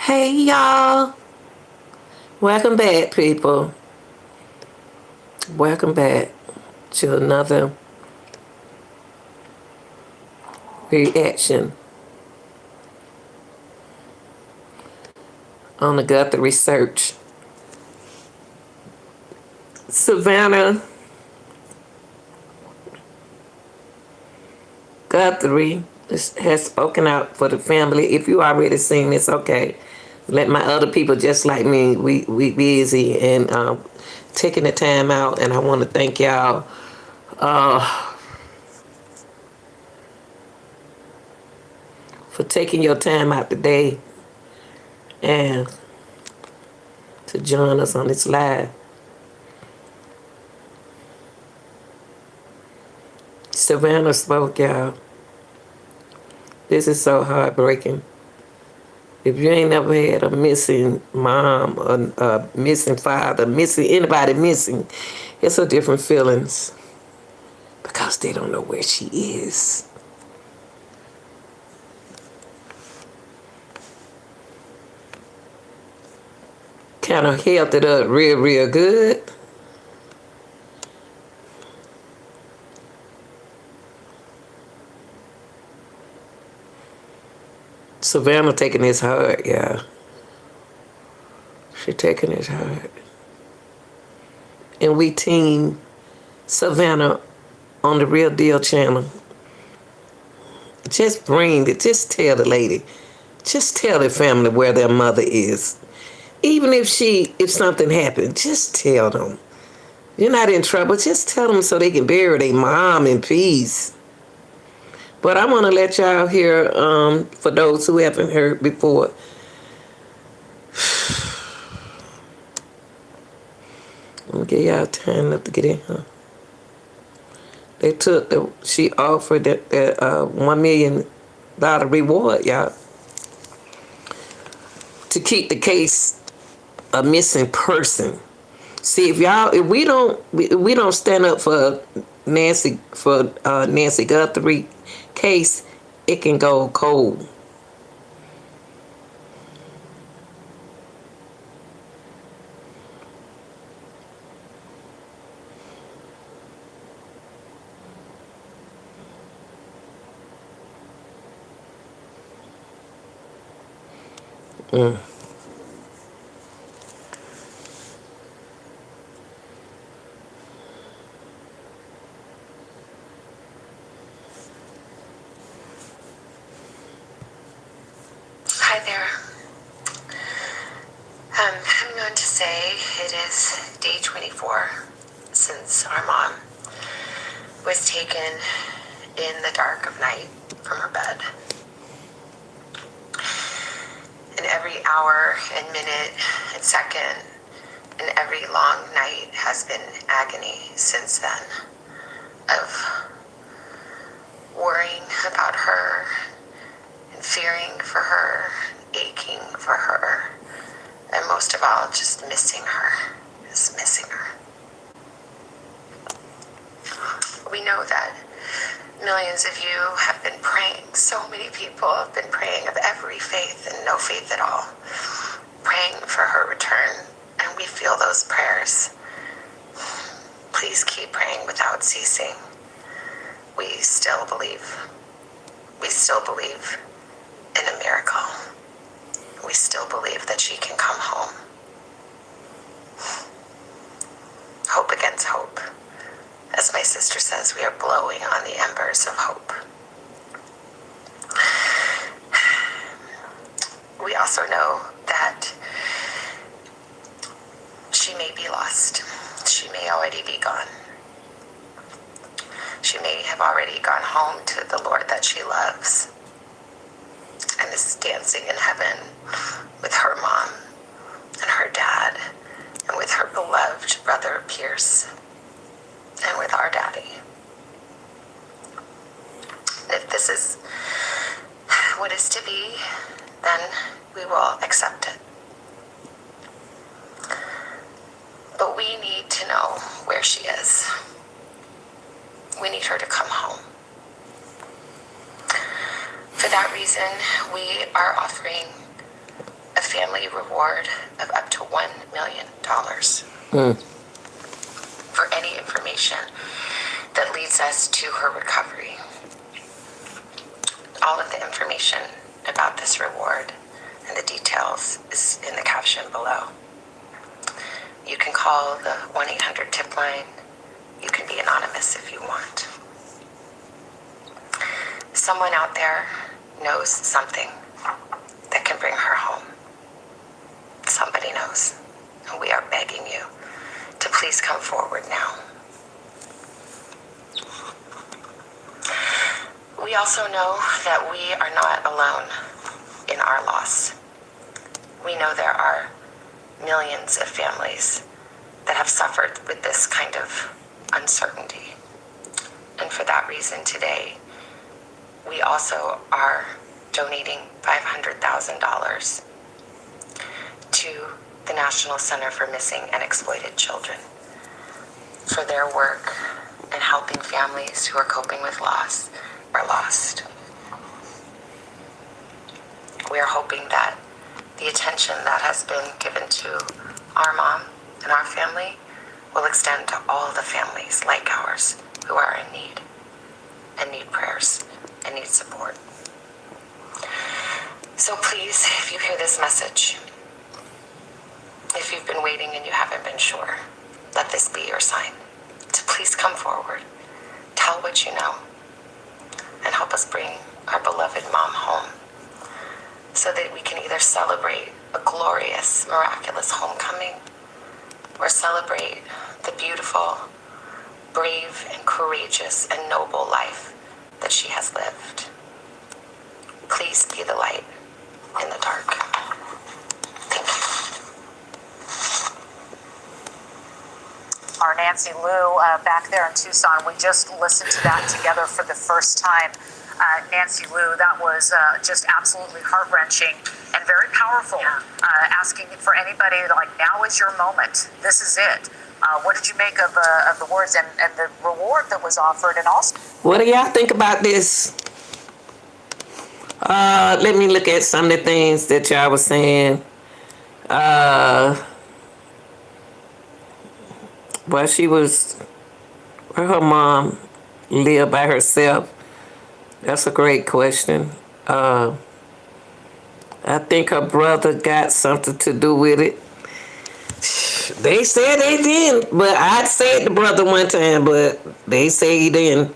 Hey y'all, welcome back, people. Welcome back to another reaction on the Guthrie search. Savannah Guthrie has spoken out for the family. If you already seen this, okay. Let my other people just like me, we busy and taking the time out, and I want to thank y'all for taking your time out today and to join us on this live. Savannah spoke, y'all. This is so heartbreaking. If you ain't never had a missing mom, or a missing father, missing anybody missing, it's a different feelings because they don't know where she is. Kind of held it up real good. Savannah taking this hard, yeah. She taking this hard. And we team Savannah on the Real Deal channel. Just bring it. Just tell the lady. Just tell the family where their mother is. Even if something happened, just tell them. You're not in trouble. Just tell them so they can bury their mom in peace. But I want to let y'all hear, for those who haven't heard before, I'm going to give y'all time enough to get in here. She offered that $1 million reward, y'all, to keep the case a missing person. See, if we don't stand up for Nancy Guthrie case, it can go cold. Hi there. I'm going to say it is day 24 since our mom was taken in the dark of night from her bed. And every hour and minute and second and every long night has been agony since then of worrying about her and fearing for her, aching for her, and most of all, just missing her. We know that millions of you have been praying. So many people have been praying of every faith and no faith at all, praying for her return, and we feel those prayers. Please keep praying without ceasing. We still believe. We still believe in a miracle. We still believe that she can come home. Hope against hope. As my sister says, we are blowing on the embers of hope. We also know that she may be lost. She may already be gone. She may have already gone home to the Lord that she loves and is dancing in heaven with her mom and her dad and with her beloved brother Pierce and with our daddy. And if this is what is to be, then we will accept it. But we need to know where she is. We need her to come home. For that reason, we are offering a family reward of up to $1 million for any information that leads us to her recovery. All of the information about this reward and the details is in the caption below. You can call the 1-800-TIP line. You can be anonymous if you want. Someone out there knows something that can bring her home. Somebody knows. And we are begging you to please come forward now. We also know that we are not alone in our loss. We know there are millions of families that have suffered with this kind of uncertainty. And for that reason today, we also are donating $500,000 to the National Center for Missing and Exploited Children for their work in helping families who are coping with loss or lost. We are hoping that the attention that has been given to our mom and our family will extend to all the families like ours who are in need and need prayers and need support. So please, if you hear this message, if you've been waiting and you haven't been sure, let this be your sign to please come forward, tell what you know, and help us bring our beloved mom home so that we can either celebrate a glorious, miraculous homecoming or celebrate the beautiful, brave, and courageous and noble life that she has lived. Please be the light in the dark. Thank you. Our Nancy Lou back there in Tucson, we just listened to that together for the first time. Nancy Lou, that was just absolutely heart-wrenching and very powerful. Asking for anybody, like, now is your moment. This is it. What did you make of the words and the reward that was offered? And also, What do y'all think about this? Let me look at some of the things that y'all was saying. Well, where her mom lived by herself. That's a great question. I think her brother got something to do with it. They said they didn't, but I said the brother one time, but they say he didn't.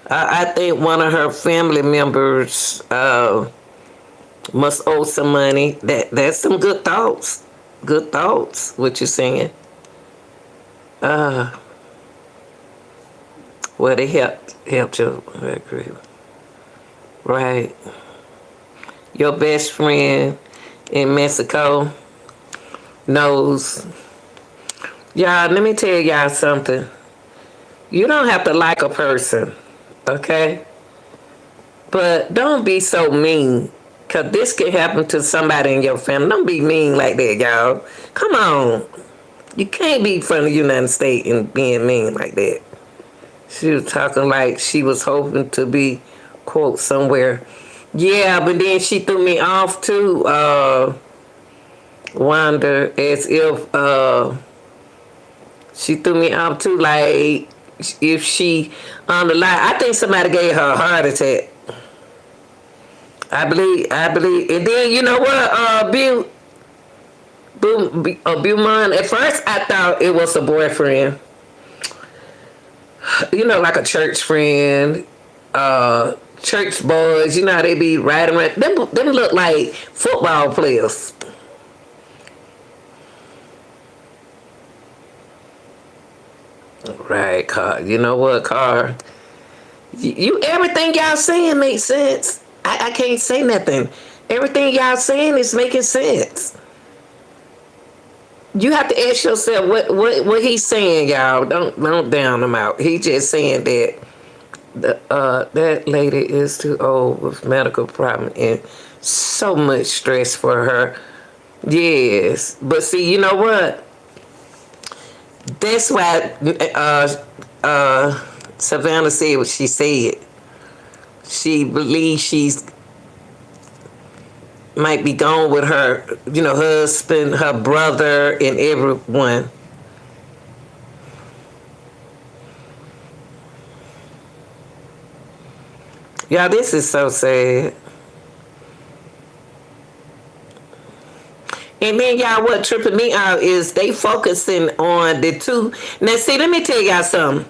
I think one of her family members must owe some money. That's some good thoughts. Good thoughts, what you're saying. Well, they helped you. I agree. Right. Your best friend in Mexico knows. Y'all, let me tell y'all something. You don't have to like a person, okay? But don't be so mean, because this can happen to somebody in your family. Don't be mean like that, y'all. Come on. You can't be from the United States and being mean like that. She was talking like she was hoping to be, quote, somewhere. Yeah, but then she threw me off too, Wanda, as if she threw me off too, like if she on the line. I think somebody gave her a heart attack. I believe, and then you know what, Beaumont, at first I thought it was a boyfriend. You know, like a church friend, church boys, you know how they be riding around. Them look like football players. Right, Car. You know what, Car? You everything y'all saying makes sense. I can't say nothing. Everything y'all saying is making sense. You have to ask yourself what he's saying, y'all. Don't down him out. He just saying that that lady is too old with medical problem and so much stress for her. Yes, but see, you know what? That's why Savannah said what she said. She believes she's might be gone with her, husband, her brother, and everyone. Y'all, this is so sad. And then y'all, what tripping me out is they focusing on the two. Now, see, let me tell y'all something.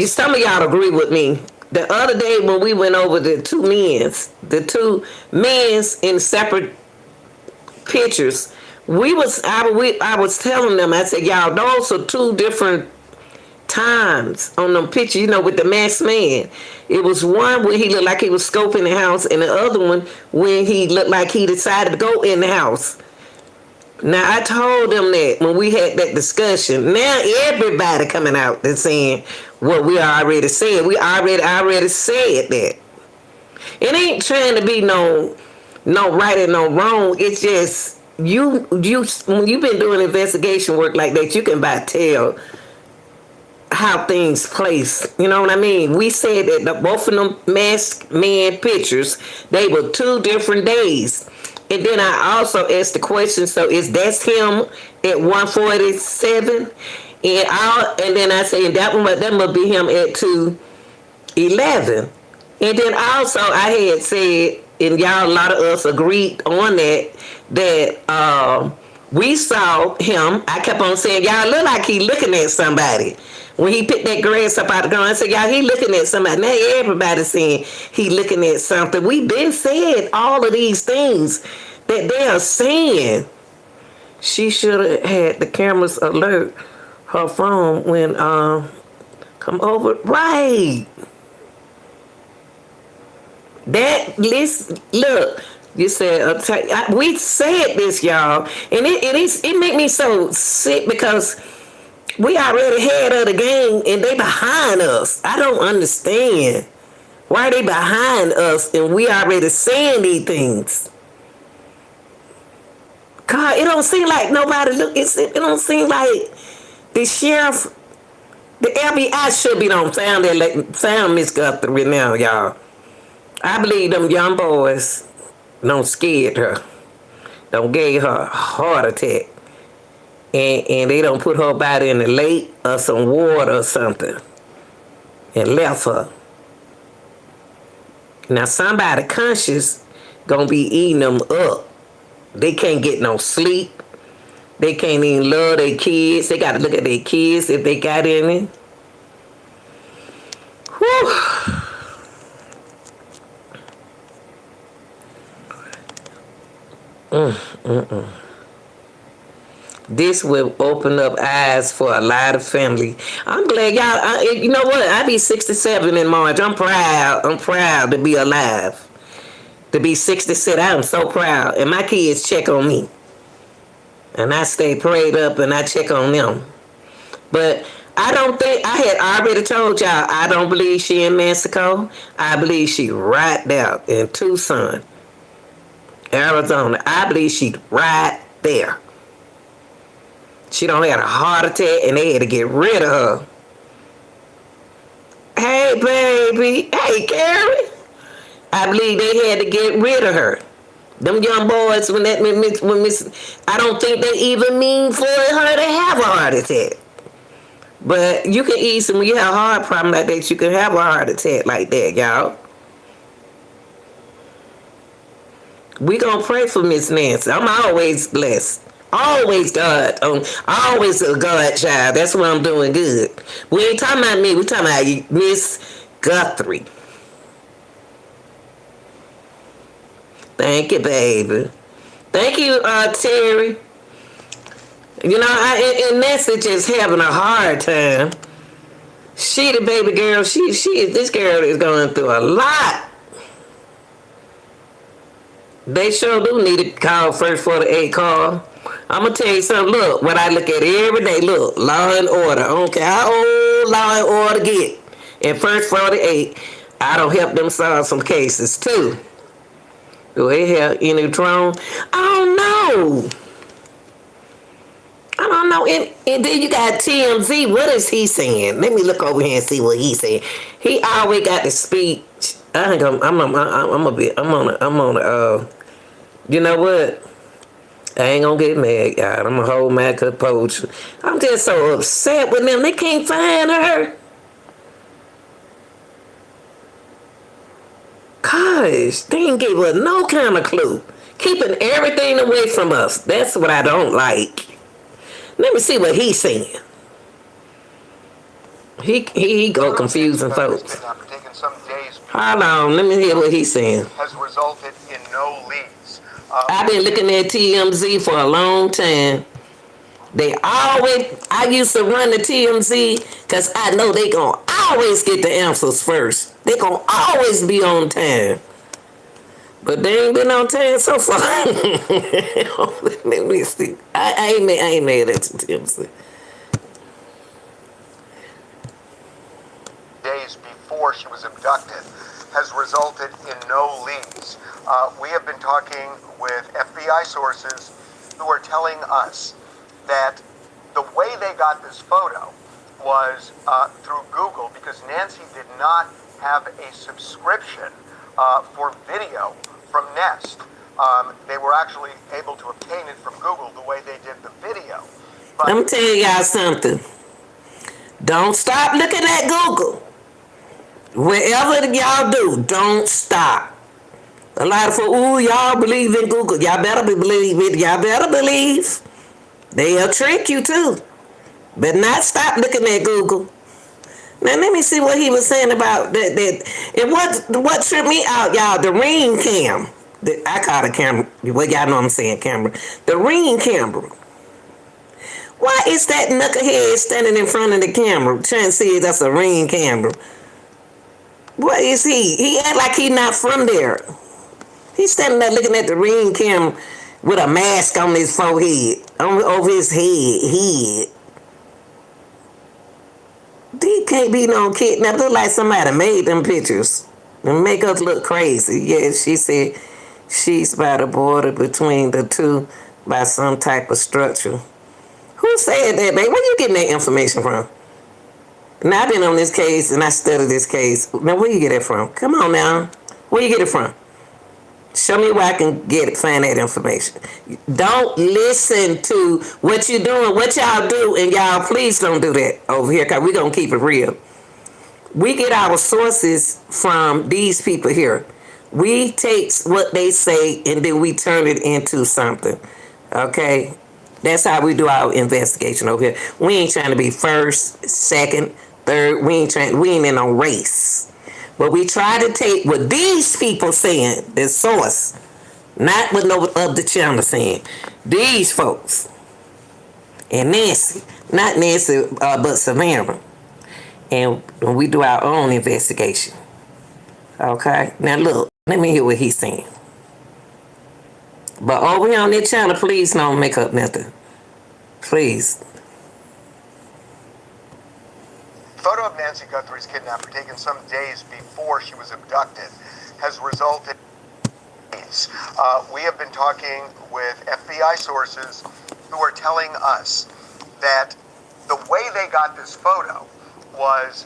Some of y'all agree with me. The other day when we went over the two men's in separate pictures, I was telling them, I said, y'all, those are two different times on them pictures, with the masked man. It was one where he looked like he was scoping the house, and the other one when he looked like he decided to go in the house. Now, I told them that when we had that discussion. Now everybody coming out and saying what we already said. We already said that. It ain't trying to be no right and no wrong. It's just you when you've been doing investigation work like that, you can tell how things place. You know what I mean? We said that both of them masked man pictures, they were 2 different days. And then I also asked the question, so that's him at 1:47? And then I said that must be him at 2:11. And then also I had said, and y'all, a lot of us agreed on that we saw him. I kept on saying, y'all, look like he looking at somebody. When he picked that grass up out the ground, I said, y'all, he looking at somebody. Now everybody's saying he looking at something. We've been saying all of these things that they are saying. She should have had the cameras alert her phone when come over. Right. Look, you said, we said this, y'all. And it made me so sick because we already had of the game and they behind us. I don't understand. Why are they behind us and we already saying these things? God, it don't seem like nobody it don't seem like the sheriff, the FBI should be found Miss Guthrie now, y'all. I believe them young boys don't scared her. Don't gave her a heart attack. And they don't put her body in the lake or some water or something and left her. Now somebody conscious gonna be eating them up. They can't get no sleep. They can't even love their kids. They gotta look at their kids if they got any. Whew. This will open up eyes for a lot of family. I'm glad y'all. You know what? I be 67 in March. I'm proud. I'm proud to be alive. To be 67, I'm so proud. And my kids check on me, and I stay prayed up, and I check on them. But I don't think I had already told y'all. I don't believe she in Mexico. I believe she right there in Tucson, Arizona. I believe she right there. She don't had a heart attack and they had to get rid of her. Hey, baby. Hey, Carrie. I believe they had to get rid of her. Them young boys, I don't think they even mean for her to have a heart attack. But you can easily, when you have a heart problem like that, you can have a heart attack like that, y'all. We gonna pray for Miss Nancy. I'm always blessed. Always God. Always a God child. That's why I'm doing good. We ain't talking about me. We talking about Miss Guthrie. Thank you, baby. Thank you, Terry. You know, and Nancy just having a hard time. She the baby girl. This girl is going through a lot. They sure do need to call first 48 call. I'm going to tell you something. Look, what I look at every day. Look, law and order. I don't care how old law and order get. And first 48, I don't help them solve some cases too. Do they have any drone? I don't know. And then you got TMZ. What is he saying? Let me look over here and see what he's saying. He always got the speech I think I'm on you know what? I ain't gonna get mad, y'all. I'm gonna hold my composure. I'm just so upset with them. They can't find her. Gosh, they ain't give us no kind of clue. Keeping everything away from us. That's what I don't like. Let me see what he's saying. He go confusing folks. Hold on, let me hear what he's saying. Has resulted in no leads. I've been looking at TMZ for a long time. I used to run the TMZ because I know they gonna always get the answers first. They gonna always be on time. But they ain't been on time so far. Let me see. I ain't mad at the TMZ. Days before she was abducted has resulted in no leads. We have been talking with FBI sources who are telling us that the way they got this photo was through Google, because Nancy did not have a subscription for video from Nest. They were actually able to obtain it from Google the way they did the video. But Let me tell y'all something. Don't stop looking at Google. Whatever y'all do, don't stop. A lot of folks, y'all believe in Google. Y'all better believe it. Y'all better believe. They'll trick you too. But not stop looking at Google. Now let me see what he was saying about that. And what tripped me out, y'all, the ring cam. I call it camera. Well, y'all know I'm saying camera. The ring camera. Why is that knucklehead standing in front of the camera trying to see if that's a ring camera? What is he? He act like he not from there. He's standing there looking at the ring camera with a mask on his forehead, over his head. He can't be no kid. Now look like somebody made them pictures and make us look crazy. Yeah, she said she's by the border between the two by some type of structure. Who said that, babe? Where you getting that information from? Now I've been on this case and I studied this case. Now where you get it from? Come on now. Where you get it from? Show me where I can find that information. Don't listen to what you're doing, what y'all do, and y'all please don't do that over here, because we're going to keep it real. We get our sources from these people here. We take what they say and then we turn it into something. Okay? That's how we do our investigation over here. We ain't trying to be first, second, third. We ain't in no race. But we try to take what these people saying, the source, not what no other channel saying. These folks. And Nancy. Not Nancy, but Savannah. And we do our own investigation. Okay? Now look, let me hear what he's saying. But over here on this channel, please don't make up nothing. Please. photo of Nancy Guthrie's kidnapper taken some days before she was abducted has resulted in we have been talking with FBI sources who are telling us that the way they got this photo was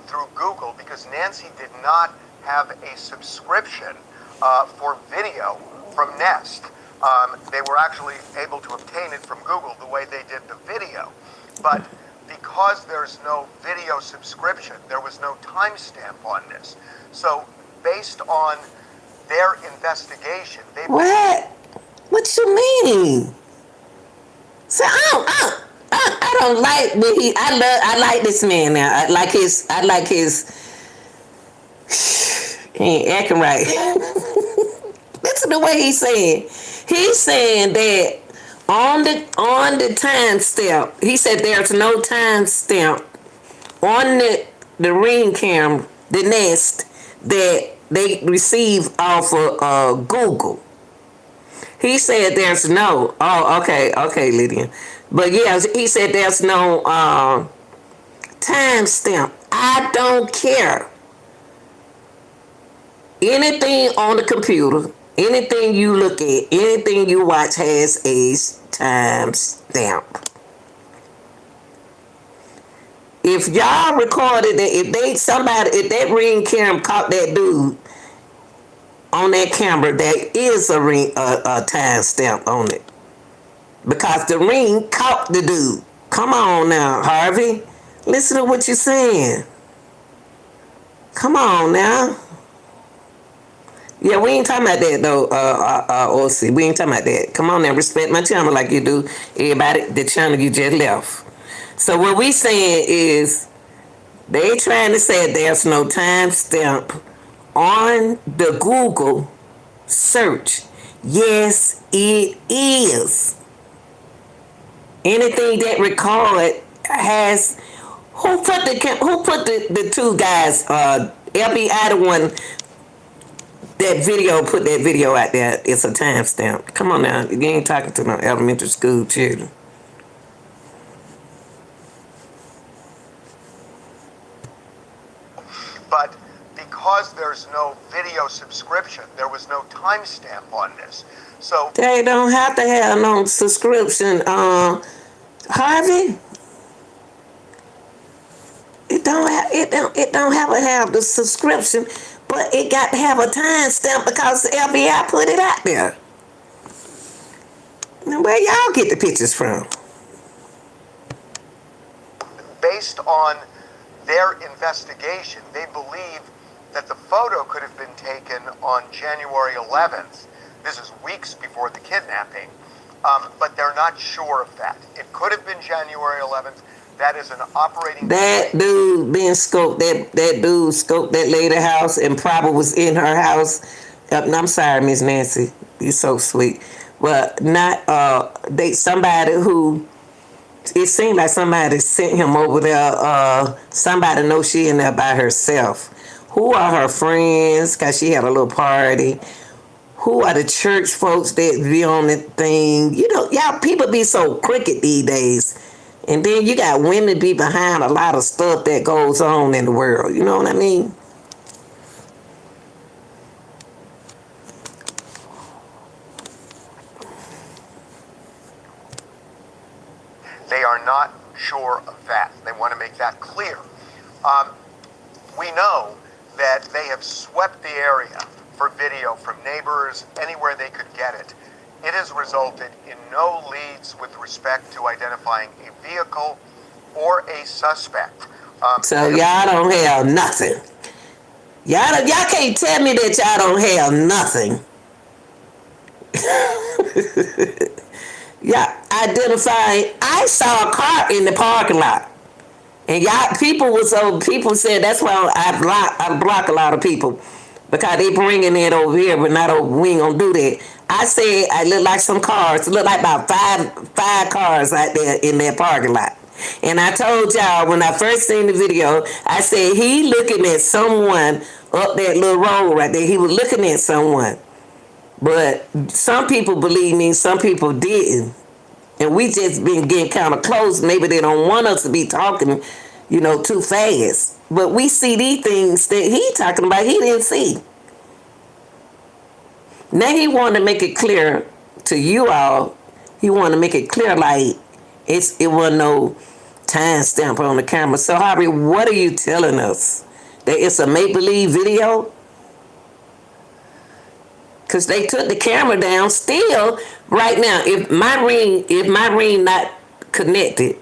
through Google, because Nancy did not have a subscription for video from Nest. They were actually able to obtain it from Google the way they did the video. But because there's no video subscription, there was no timestamp on this. So based on their investigation, they... What? What you mean? So I don't like what I like this man now. I like his he ain't acting right. Listen to what he's saying. He's saying that on the timestamp, he said there's no timestamp on the ring camera, the Nest, that they receive off of Google. He said there's no. Oh, okay, Lydia. But yeah, he said there's no timestamp. I don't care. Anything on the computer, anything you look at, anything you watch has a timestamp. If y'all recorded that, if that ring camera caught that dude on that camera, there is a ring, a time stamp on it. Because the ring caught the dude. Come on now, Harvey. Listen to what you're saying. Come on now. Yeah, we ain't talking about that though, OC. We ain't talking about that. Come on now, respect my channel like you do everybody, the channel you just left. So what we saying is, they trying to say there's no timestamp on the Google search. Yes, it is. Anything that record has, who put the two guys, FBI the one that video, put that video out there. It's a timestamp. Come on now, you ain't talking to no elementary school children. But because there's no video subscription, there was no timestamp on this. So They don't have to have no subscription, Harvey. It don't have to have the subscription, but it got to have a timestamp because the FBI put it out there. Now, where y'all get the pictures from? based on their investigation, they believe that the photo could have been taken on January 11th. This is weeks before the kidnapping, but they're not sure of that. It could have been January 11th. That is an operating... That dude been scoped, that dude scoped that lady house and probably was in her house. I'm sorry, Miss Nancy. You're so sweet. But not, somebody who... It seemed like somebody sent him over there. Somebody knows she in there by herself. Who are her friends? Because she had a little party. Who are the church folks that be on the thing? You know, y'all people be so crooked these days. And then you got women be behind a lot of stuff that goes on in the world. You know what I mean? They are not sure of that. They want to make that clear. We know that they have swept the area for video from neighbors, anywhere they could get it. It has resulted in no leads with respect to identifying a vehicle or a suspect. So y'all don't have nothing. Y'all can't tell me that y'all don't have nothing. Yeah, identifying. I saw a car in the parking lot, and people said that's why I block a lot of people because they bringing it over here, but not over. We ain't gonna do that. I said I look like some cars. It look like about five cars out there in that parking lot. And I told y'all when I first seen the video, I said he looking at someone up that little road right there. He was looking at someone. But some people believe me, some people didn't. And we just been getting kind of close. Maybe they don't want us to be talking, too fast. But we see these things that he talking about, he didn't see. Now he wanted to make it clear to you all. He wanted to make it clear like it wasn't no timestamp on the camera. So Harvey, what are you telling us? That it's a make-believe video? Because they took the camera down. Still, right now, if my ring not connected,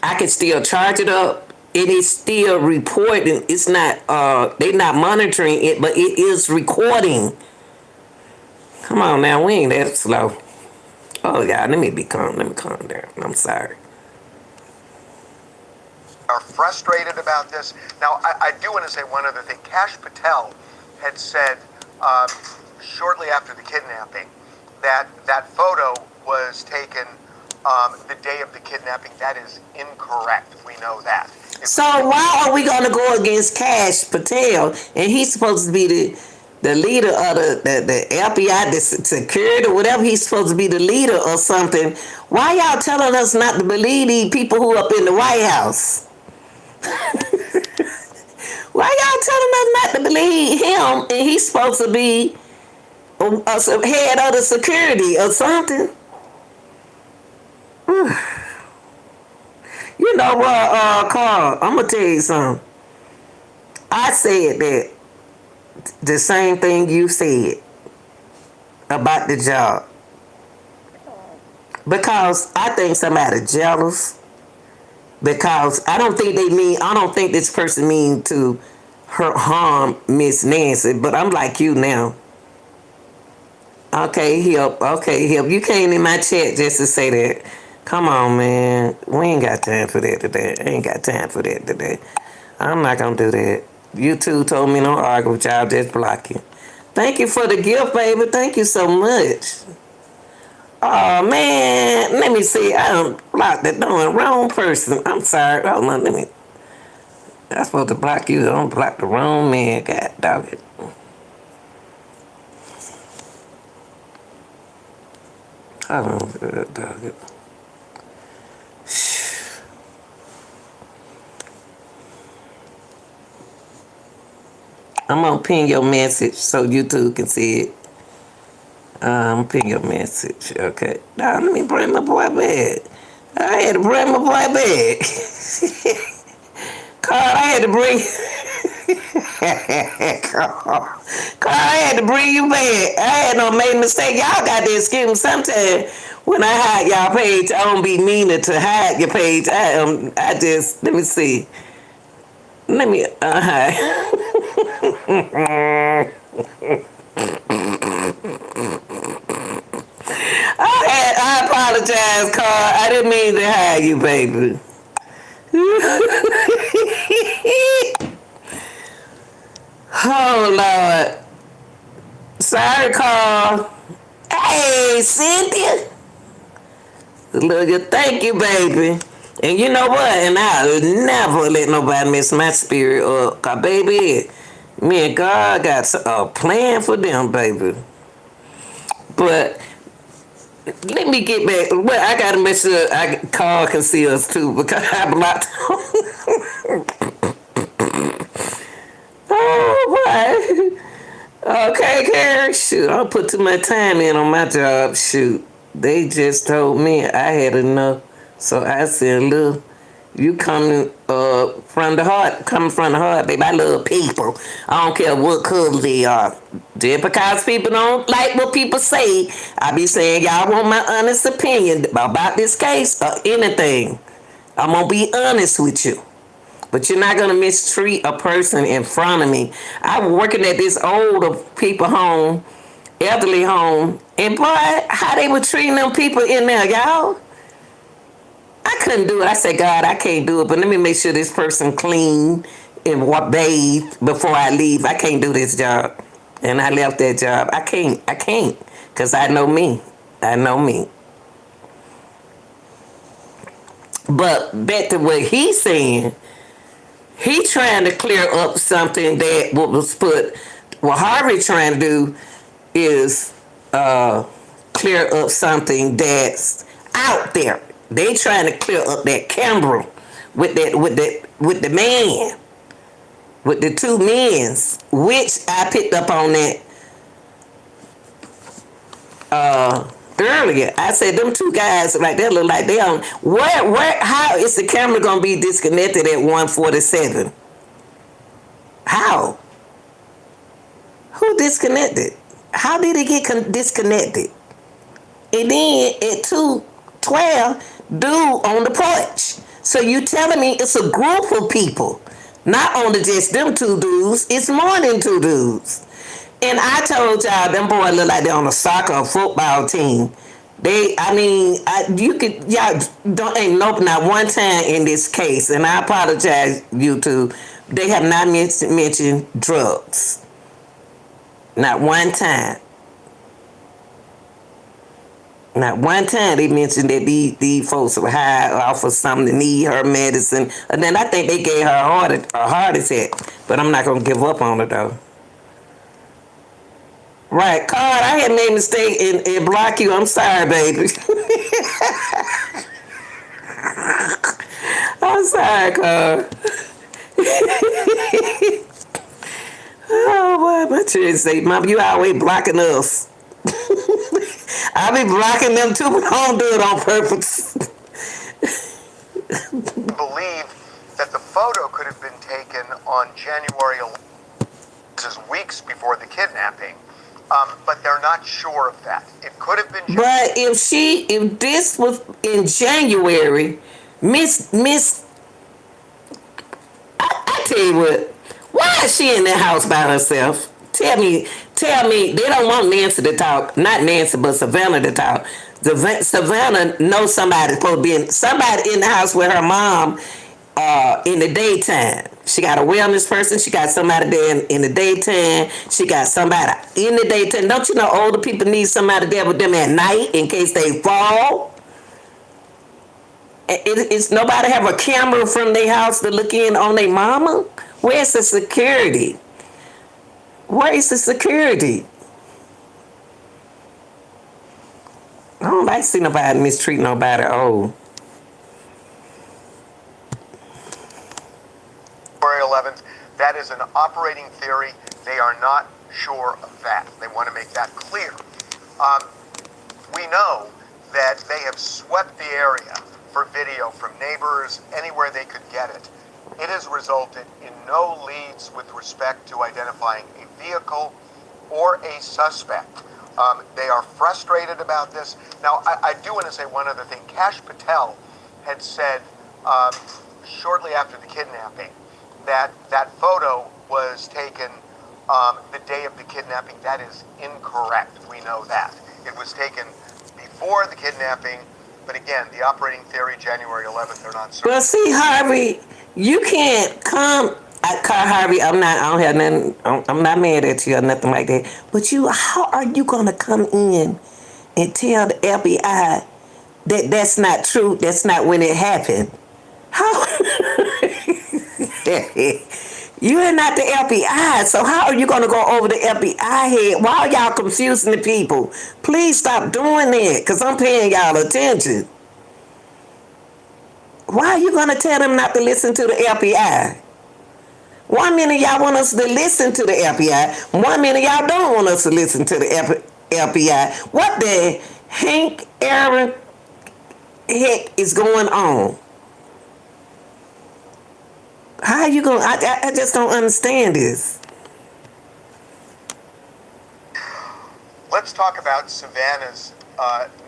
I can still charge it up. It is still reporting. It's not, they not monitoring it, but it is recording. Come on now, we ain't that slow. Oh, yeah, let me calm down. I'm sorry. Are frustrated about this. Now, I do want to say one other thing. Kash Patel had said shortly after the kidnapping that photo was taken the day of the kidnapping. That is incorrect. We know that. So why are we going to go against Kash Patel and he's supposed to be the leader of the FBI, the security, whatever, he's supposed to be the leader or something? Why y'all telling us not to believe these people who up in the White House? Why y'all telling us not to believe him and he's supposed to be head of the security or something? You know what, Carl, I'm going to tell you something. I said that the same thing you said about the job. Because I think somebody jealous. Because I don't think this person mean to harm Miss Nancy, but I'm like you now. Okay, help. You came in my chat just to say that. Come on, man. We ain't got time for that today. I'm not gonna do that. You two told me don't argue with y'all, just block you. Thank you for the gift, baby. Thank you so much. Oh man, let me see. I done blocked the wrong person. I'm sorry. Hold on, I'm supposed to block you. I don't block the wrong man. God dog it. Hold on, dog it. I'm gonna pin your message so you two can see it. Pin your message. Okay. Now let me bring my boy back. I had to bring my boy back. Carl, I had to bring Carl, I had to bring you back. I had no made mistake. Y'all got to excuse me. Sometimes when I hide y'all page, I don't be meaning to hide your page. I just let me see. Let me hide. I apologize, Carl. I didn't mean to hide you, baby. Oh, Lord. Sorry, Carl. Hey, Cynthia. Look, thank you, baby. And you know what? And I'll never let nobody miss my spirit up. Cause, baby, me and God got a plan for them, baby. But let me get back. Well, I gotta make sure Carl can see us too because I blocked him. Oh boy. Okay, Karen. Shoot, I put too much time in on my job. Shoot, they just told me I had enough, so I said, "Look, you coming from the heart, baby. I love people. I don't care what color they are. Just because people don't like what people say, I be saying y'all want my honest opinion about this case or anything. I'm gonna be honest with you. But you're not gonna mistreat a person in front of me. I was working at this older people home, elderly home, and boy, how they were treating them people in there, y'all. I couldn't do it. I said, God, I can't do it, but let me make sure this person clean and bathe before I leave. I can't do this job. And I left that job. I can't, because I know me. But back to what he's saying, he trying to clear up something that what was put, what Harvey trying to do is clear up something that's out there. They trying to clear up that camera with the man, with the two men's, which I picked up on that earlier. I said them two guys right there look like they on how is the camera gonna be disconnected at 147? How? Who disconnected? How did it get disconnected? And then at 2:12, dude on the porch. So you telling me it's a group of people, not only just them two dudes, it's more than two dudes. And I told y'all, them boys look like they're on a soccer or football team. Y'all ain't not one time in this case, and I apologize, you two, they have not mentioned drugs. Not one time. Not one time they mentioned that these folks were high off of something to need her medicine. And then I think they gave her a heart attack. But I'm not going to give up on her, though. Right, Carl, I had made a mistake and block you. I'm sorry, baby. I'm sorry, Carl. Oh, boy, my children say, Mom, you always blocking us. I be blocking them too, but I don't do it on purpose. Believe that the photo could have been taken on January 11th. as weeks before the kidnapping. But they're not sure of that. It could have been. But if this was in January, I tell you what, why is she in that house by herself? Tell me, they don't want Nancy to talk, not Nancy, but Savannah to talk. Savannah knows somebody's supposed to be somebody in the house with her mom in the daytime. She got a wellness person. She got somebody there in the daytime. She got somebody in the daytime. Don't you know older people need somebody there with them at night in case they fall? It's nobody have a camera from their house to look in on their mama? Where's the security? Where is the security? I don't like to see nobody mistreat nobody old. January 11th, that is an operating theory. They are not sure of that. They want to make that clear. We know that they have swept the area for video from neighbors, anywhere they could get it. It has resulted in no leads with respect to identifying a vehicle or a suspect. They are frustrated about this. Now, I do want to say one other thing. Kash Patel had said shortly after the kidnapping that that photo was taken the day of the kidnapping. That is incorrect. We know that. It was taken before the kidnapping, but again, the operating theory, January 11th, they're not certain. Well, see, Harvey, you can't come. Harvey, I don't have nothing. I'm not mad at you or nothing like that. But how are you gonna come in and tell the FBI that that's not true? That's not when it happened. How? You are not the FBI, so how are you gonna go over the FBI head? Why are y'all confusing the people? Please stop doing that, cause I'm paying y'all attention. Why are you gonna tell them not to listen to the FBI? 1 minute y'all want us to listen to the FBI. 1 minute y'all don't want us to listen to the FBI. What the heck is going on? How are you going? I just don't understand this. Let's talk about Savannah's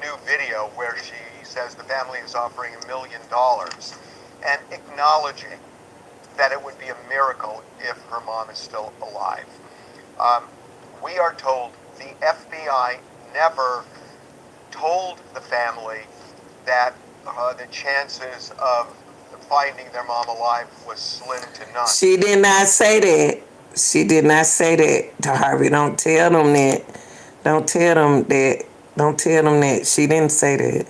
new video where she says the family is offering $1 million and acknowledging that it would be a miracle if her mom is still alive. We are told the FBI never told the family that the chances of finding their mom alive was slim to none. She did not say that. She did not say that to Harvey. Don't tell them that. Don't tell them that. Don't tell them that. She didn't say that.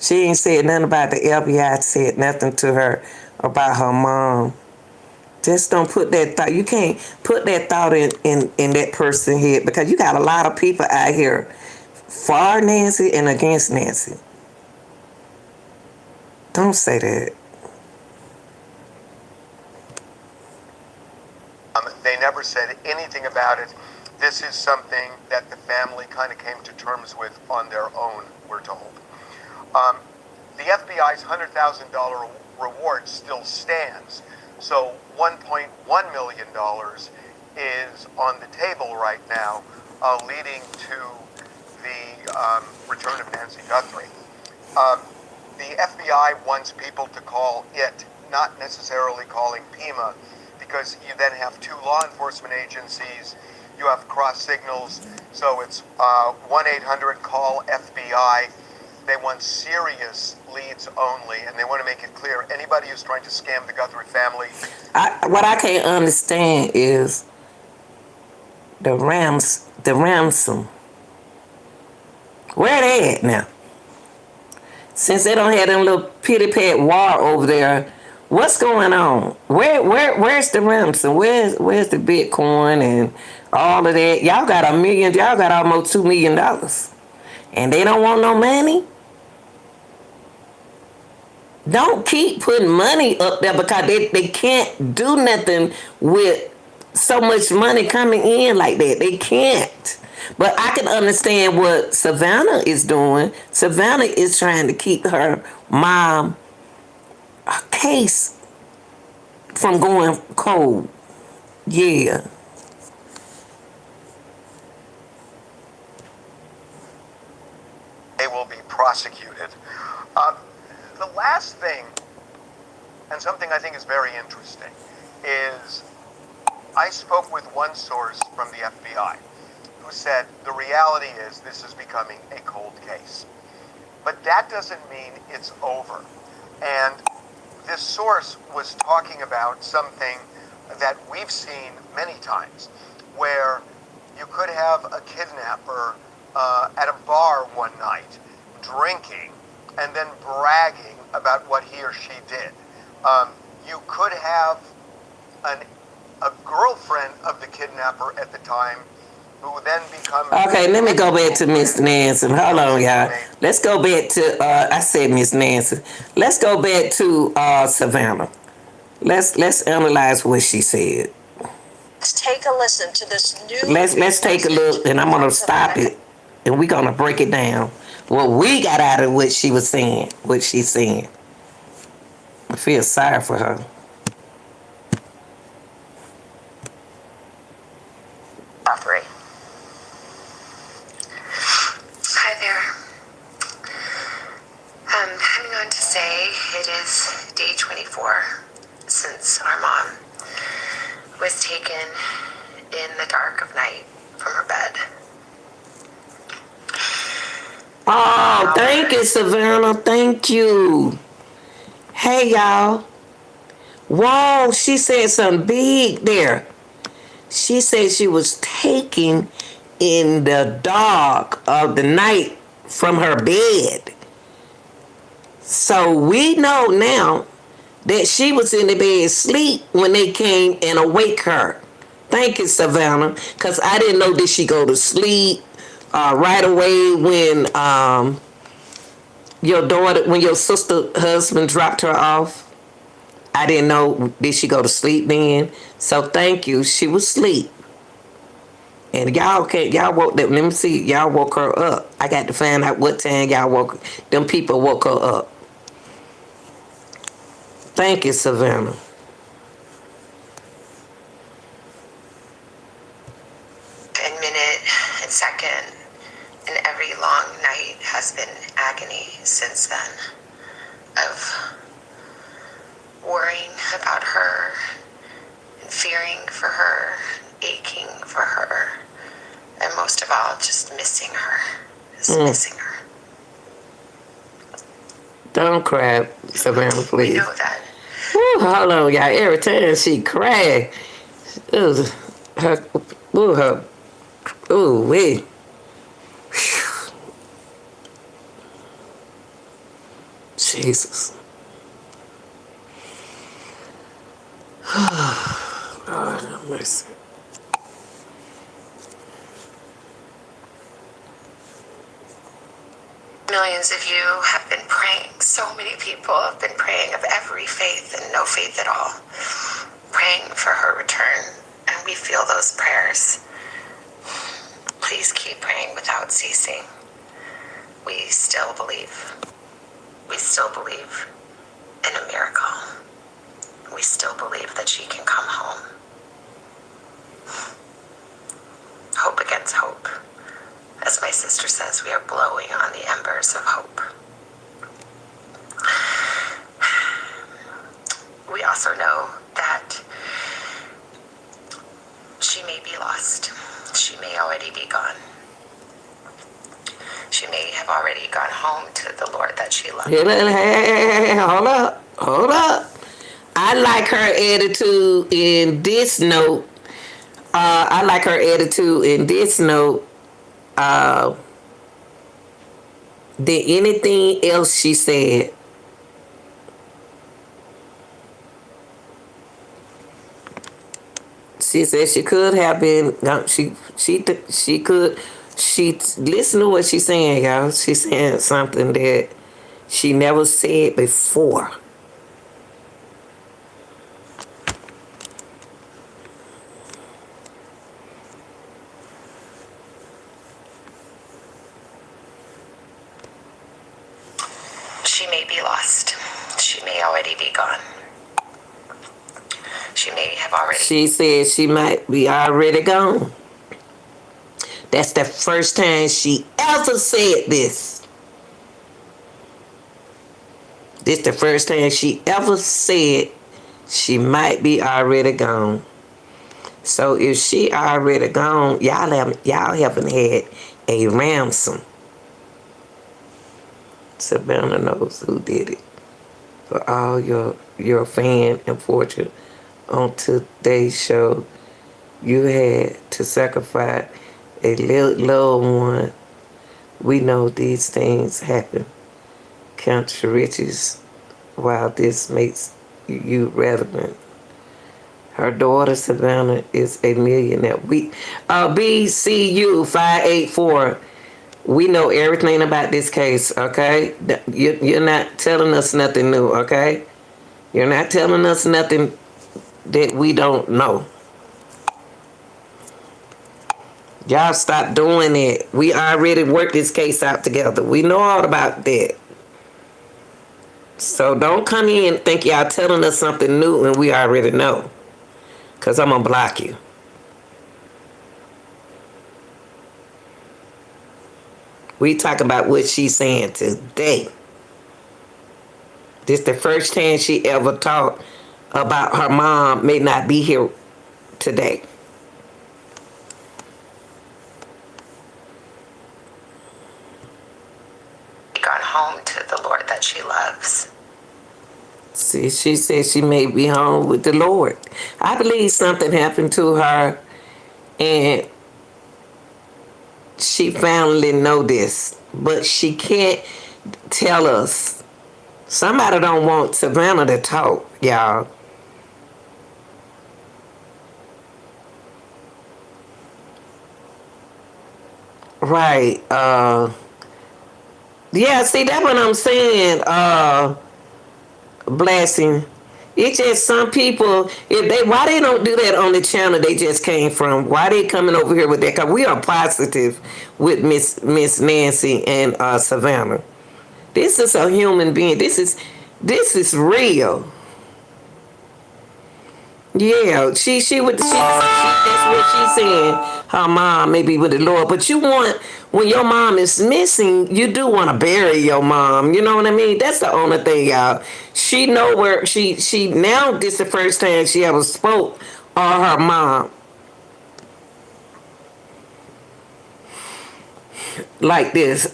She ain't said nothing about the FBI. Said nothing to her about her mom. Just don't put that thought. You can't put that thought in that person's head, because you got a lot of people out here for Nancy and against Nancy. Don't say that. They never said anything about it. This is something that the family kind of came to terms with on their own, we're told. The FBI's $100,000 reward still stands. So $1.1 million is on the table right now, leading to the return of Nancy Guthrie. The FBI wants people to call it, not necessarily calling PEMA, because you then have two law enforcement agencies, you have cross signals, so it's 1-800-CALL-FBI. They want serious leads only, and they want to make it clear anybody who's trying to scam the Guthrie family. What I can't understand is the ransom. Where they at now? Since they don't have them little pity pat war over there, what's going on? Where's the ransom? Where's the Bitcoin and all of that? Y'all got $1 million. Y'all got almost $2 million, and they don't want no money. Don't keep putting money up there, because they can't do nothing with so much money coming in like that. They can't. But I can understand what Savannah is doing. Savannah is trying to keep her mom case from going cold. Yeah. prosecuted. The last thing, and something I think is very interesting, is I spoke with one source from the FBI who said the reality is this is becoming a cold case. But that doesn't mean it's over. And this source was talking about something that we've seen many times, where you could have a kidnapper at a bar one night drinking and then bragging about what he or she did. You could have a girlfriend of the kidnapper at the time who then becomes... Okay, let me go back to Miss Nancy. Hold on, y'all. Let's go back to, I said Miss Nancy. Let's go back to Savannah. Let's analyze what she said. Let's take a listen to this new... Let's take a look, and I'm going to stop it, and we're going to break it down. What we got out of what she was saying, what she's saying. I feel sorry for her. Guthrie. Hi there. Coming on to say it is day 24 since our mom was taken in the dark of night from her bed. Oh, thank you, Savannah. Thank you. Hey, y'all. Whoa, she said something big there. She said she was taken in the dark of the night from her bed. So we know now that she was in the bed asleep when they came and awake her. Thank you, Savannah, because I didn't know did she go to sleep right away when when your sister husband dropped her off. I didn't know did she go to sleep then. So thank you. She was asleep. And y'all woke them. Let me see. Y'all woke her up. I got to find out what time them people woke her up. Thank you, Savannah. And minute and second and every long night has been agony since then of worrying about her and fearing for her, aching for her, and most of all, just missing her. Missing her. Don't cry, Savannah, please. We know that. Woo, hold on, y'all. Every time she cried, wait. Jesus. Lord have mercy. Millions of you have been praying. So many people have been praying of every faith and no faith at all. Praying for her return. And we feel those prayers. Please keep praying without ceasing. We still believe. We still believe in a miracle. We still believe that she can come home. Hope against hope. As my sister says, we are blowing on the embers of hope. We also know that she may be lost. She may already be gone. She may have already gone home to the Lord that she loved. Hey, hold up. I like her attitude in this note. Than anything else she said. She said she could have been. She could. Listen to what she's saying, y'all. She's saying something that she never said before. She may be lost. She may already be gone. She may have already... She said she might be already gone. That's the first time she ever said this. This the first time she ever said she might be already gone. So if she already gone, y'all haven't had a ransom. Savannah knows who did it. For all your fan and fortune on today's show, you had to sacrifice a little loved one. We know these things happen. Count your riches while this makes you relevant. Her daughter Savannah is a millionaire. BCU 584. We know everything about this case, okay? You're not telling us nothing new, okay? You're not telling us nothing that we don't know. Y'all stop doing it. We already worked this case out together. We know all about that. So don't come in and think y'all telling us something new and we already know. Because I'm going to block you. We talk about what she's saying today. This the first time she ever talked about her mom may not be here today. Gone home to the Lord that she loves. See, she said she may be home with the Lord. I believe something happened to her and she finally know this, but she can't tell us. Somebody don't want Savannah to talk, y'all. Right. Yeah, see, that's what I'm saying. Blessing. It's just some people, why they don't do that on the channel they just came from? Why they coming over here with that? Because we are positive with Miss Nancy and Savannah. This is a human being. This is real. Yeah, that's what she's saying. Her mom may be with the Lord, but when your mom is missing, you do want to bury your mom. You know what I mean? That's the only thing, y'all. She know where she now. This the first time she ever spoke on her mom like this.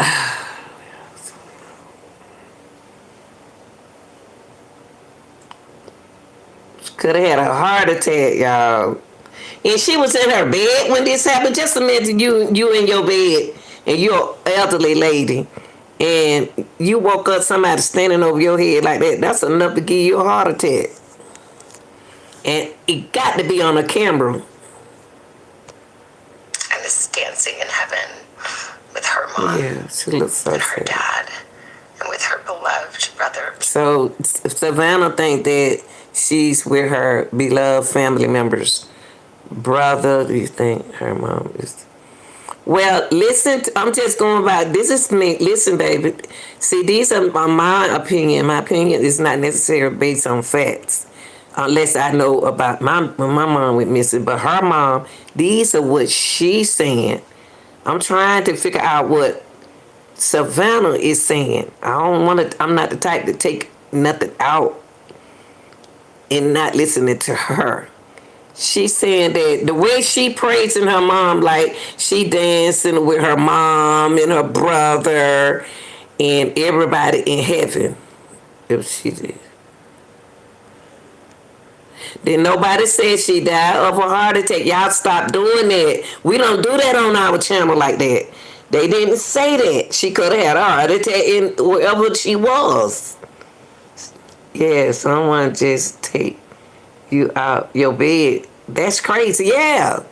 Could have had a heart attack, y'all. And she was in her bed when this happened. Just imagine you in your bed and you're an elderly lady and you woke up, somebody standing over your head like that. That's enough to give you a heart attack. And it got to be on a camera. And is dancing in heaven with her mom. Yeah, she looks so and her sad. dad. And with her beloved brother. So Savannah think that she's with her beloved family members. Brother, do you think her mom is? Well, listen, I'm just going by, this is me. Listen, baby. See, these are my opinion. My opinion is not necessarily based on facts. Unless I know about when my mom went missing. But her mom, these are what she's saying. I'm trying to figure out what Savannah is saying. I'm not the type to take nothing out and not listening to her. She's saying that the way she praising her mom, like she dancing with her mom and her brother and everybody in heaven. If she did. Then nobody said she died of a heart attack. Y'all stop doing that. We don't do that on our channel like that. They didn't say that. She could have had a heart attack in wherever she was. Yeah, someone just take you out your bed. That's crazy. Yeah.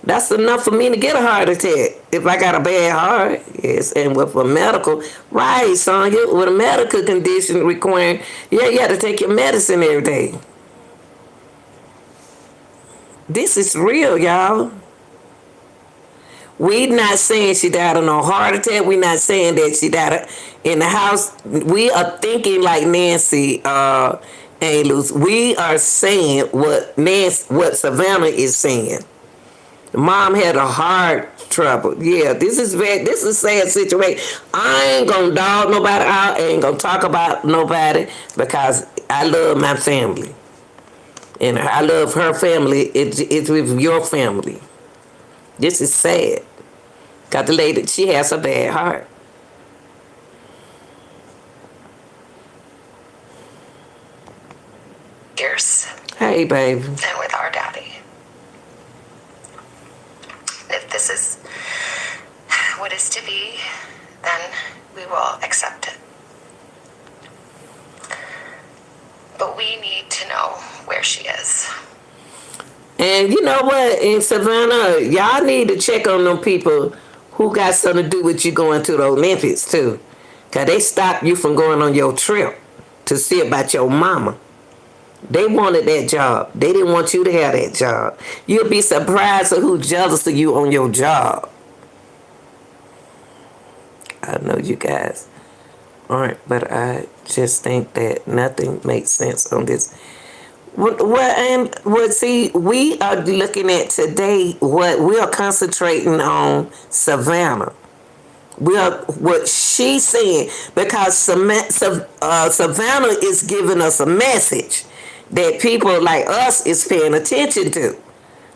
That's enough for me to get a heart attack if I got a bad heart. Yes, and with a medical, right, Sonya, with a medical condition requiring, you have to take your medicine every day. This is real, y'all. We not saying she died of no heart attack. We not saying that she died in the house. We are thinking like Nancy Angels. We are saying what Savannah is saying. Mom had a hard trouble. Yeah, this is a sad situation. I ain't gonna dog nobody out. I ain't gonna talk about nobody because I love my family. And I love her family. It's with your family. This is sad. Got the lady, she has a bad heart. Years. Hey, baby. And with our daddy. If this is what is to be, then we will accept it. But we need to know where she is. And you know what? In Savannah, y'all need to check on them people who got something to do with you going to the Olympics, too. Because they stopped you from going on your trip to see about your mama. They wanted that job. They didn't want you to have that job. You'll be surprised at who's jealous of you on your job. I know you guys aren't, but I just think that nothing makes sense on this. See, we are looking at today what we are concentrating on Savannah. What she's saying, because Savannah is giving us a message that people like us is paying attention to.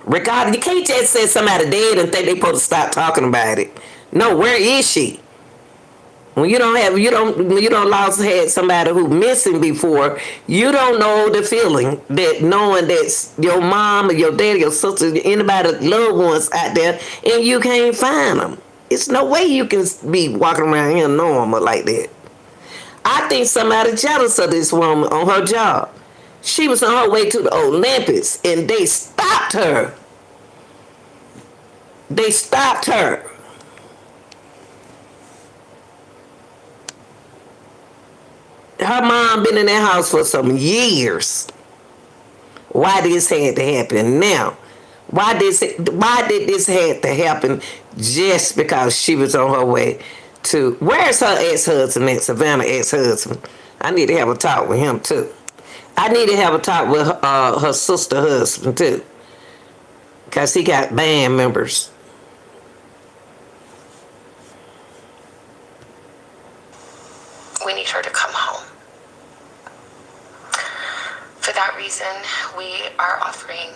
Regardless, you can't just say somebody dead and think they supposed to stop talking about it. No, where is she? When you don't had somebody who missing before, you don't know the feeling that knowing that your mom or your dad, your sister, anybody, loved ones out there, and you can't find them. It's no way you can be walking around here normal like that. I think somebody jealous of this woman on her job. She was on her way to the Olympics, and they stopped her. They stopped her. Her mom been in that house for some years. Why this had to happen now? Why did this had to happen just because she was on her way to... Where's her ex-husband at, Savannah ex-husband? I need to have a talk with him too. I need to have a talk with her sister husband too. Because he got band members. We need her to come home. For that reason, we are offering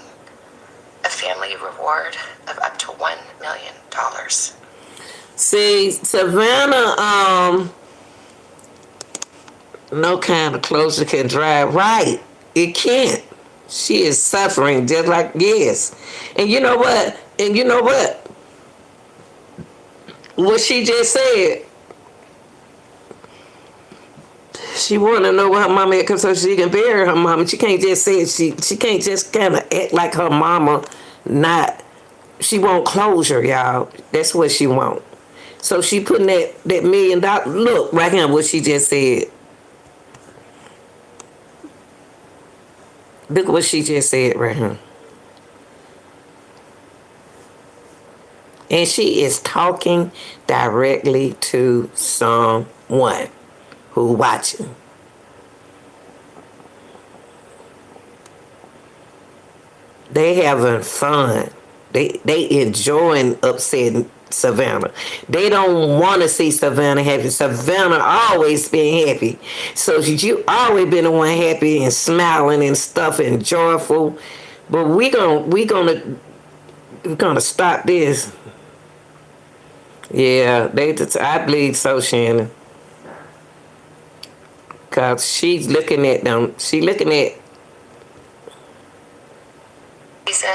a family reward of up to $1 million. See, Savannah, no kind of closer can drive right. It can't. She is suffering just like, yes. And you know what? What she just said, she want to know what her mama is so she can bury her mama. She can't just say it. She can't just kind of act like her mama not. She want closure, y'all. That's what she want. So she putting that $1 million. Look right here what she just said. Look what she just said right here. And she is talking directly to someone who watching. They having fun. They enjoying upsetting Savannah. They don't want to see Savannah happy. Savannah always been happy. So you always been the one happy and smiling and stuff and joyful. But we're gonna stop this. Yeah, I believe so, Shannon. Cause she's looking at them. She looking at. Reason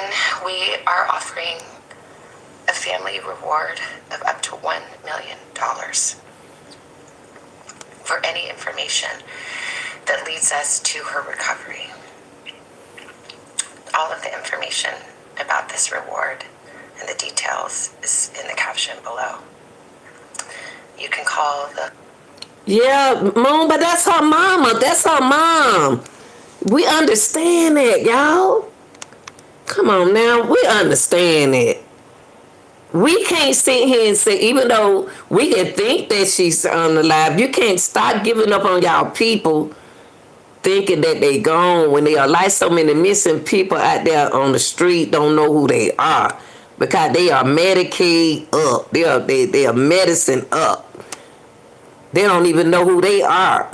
we are offering a family reward of up to $1 million for any information that leads us to her recovery. All of the information about this reward and the details is in the caption below. You can call the... Yeah, Moon, but that's her mama. That's her mom. We understand that, y'all. Come on now, we understand it. We can't sit here and say, even though we can think that she's alive, you can't stop giving up on y'all people thinking that they gone when they are like so many missing people out there on the street don't know who they are. because they are Medicaid up. They are medicine up. They don't even know who they are.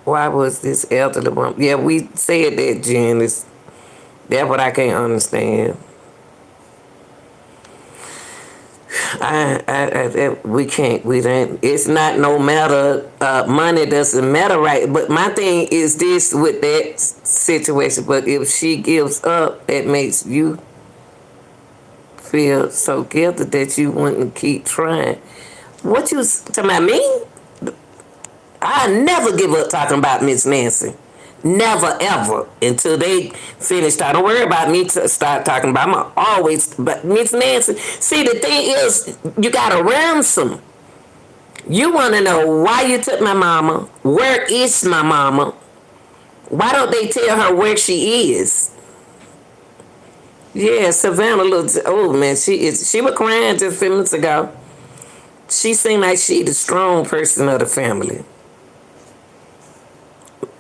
Why was this elderly woman? Yeah, we said that, Jen. That's what I can't understand. We can't. We don't. It's not no matter. Money doesn't matter, right? But my thing is this with that situation. But if she gives up, it makes you feel so guilty that you wouldn't keep trying. What you talking about me? I never give up talking about Miss Nancy. Never ever until they finish. Don't worry about me to start talking about. I'm always, but Miss Nancy. See, the thing is, you got a ransom. You want to know why you took my mama? Where is my mama? Why don't they tell her where she is? Yeah, Savannah looks. Oh man, she is. She was crying just a few minutes ago. She seemed like she the strong person of the family.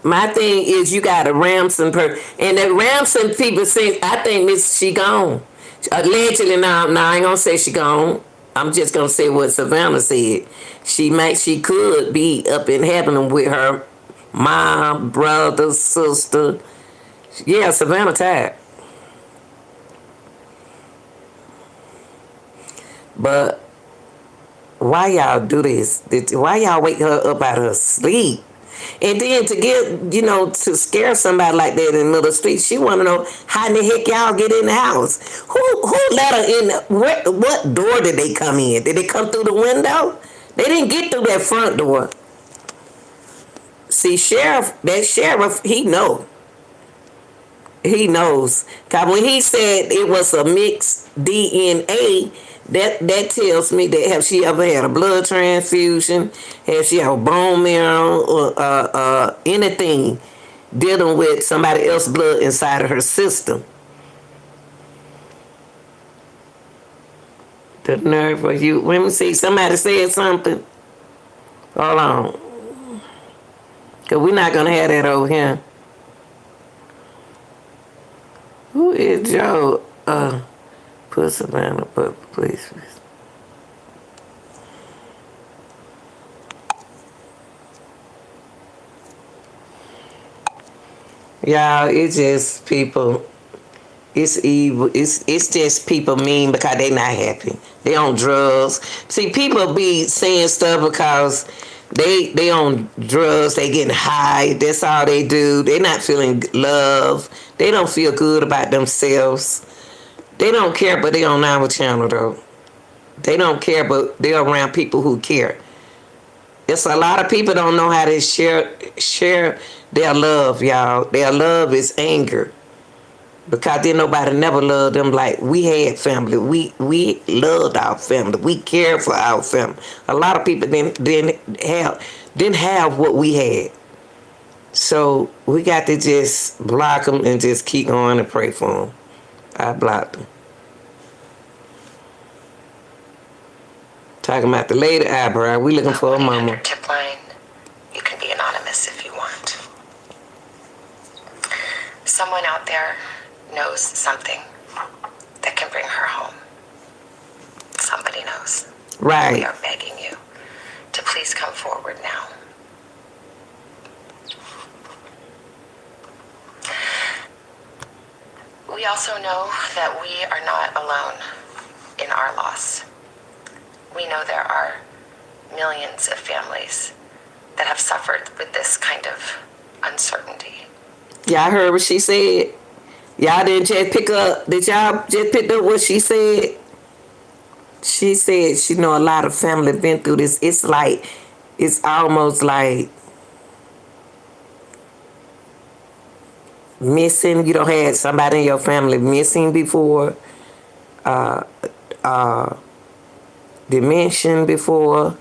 My thing is you got a ransom and the ransom people say, I think Miss she gone. Allegedly now I ain't gonna say she gone. I'm just gonna say what Savannah said. She could be up in heaven with her mom, brother, sister. Yeah, Savannah tired. But why y'all do this? Why y'all wake her up out of her sleep? And then to get, to scare somebody like that in the middle of the street, she want to know how in the heck y'all get in the house. Who let her in? What door did they come in? Did they come through the window? They didn't get through that front door. See, that sheriff, he know. He knows. Because when he said it was a mixed DNA, that tells me that have she ever had a blood transfusion, have she had a bone marrow, or anything dealing with somebody else's blood inside of her system. The nerve of you. Let me see, somebody said something. Hold on. Because we're not going to have that over here. Who is Joe? Put Savannah, but please. Y'all, it's just people. It's evil. It's just people mean because they not happy. They on drugs. See, people be saying stuff because they on drugs. They getting high. That's all they do. They not feeling love. They don't feel good about themselves. They don't care, but they on our channel though. They don't care, but they're around people who care. It's a lot of people don't know how to share their love, y'all. Their love is anger. Because then nobody never loved them like we had family. We loved our family. We cared for our family. A lot of people didn't have what we had. So we got to just block them and just keep going and pray for them. I blocked them. Talking about the lady eyebrow. We looking for a mama. Tip line. You can be anonymous if you want. Someone out there knows something that can bring her home. Somebody knows. Right. We are begging you to please come forward now. We also know that we are not alone in our loss. We know there are millions of families that have suffered with this kind of uncertainty. Y'all heard what she said? Y'all didn't just pick up, did y'all just pick up what she said? She said she know a lot of family been through this. It's almost like missing. You don't have somebody in your family missing before, dementia before,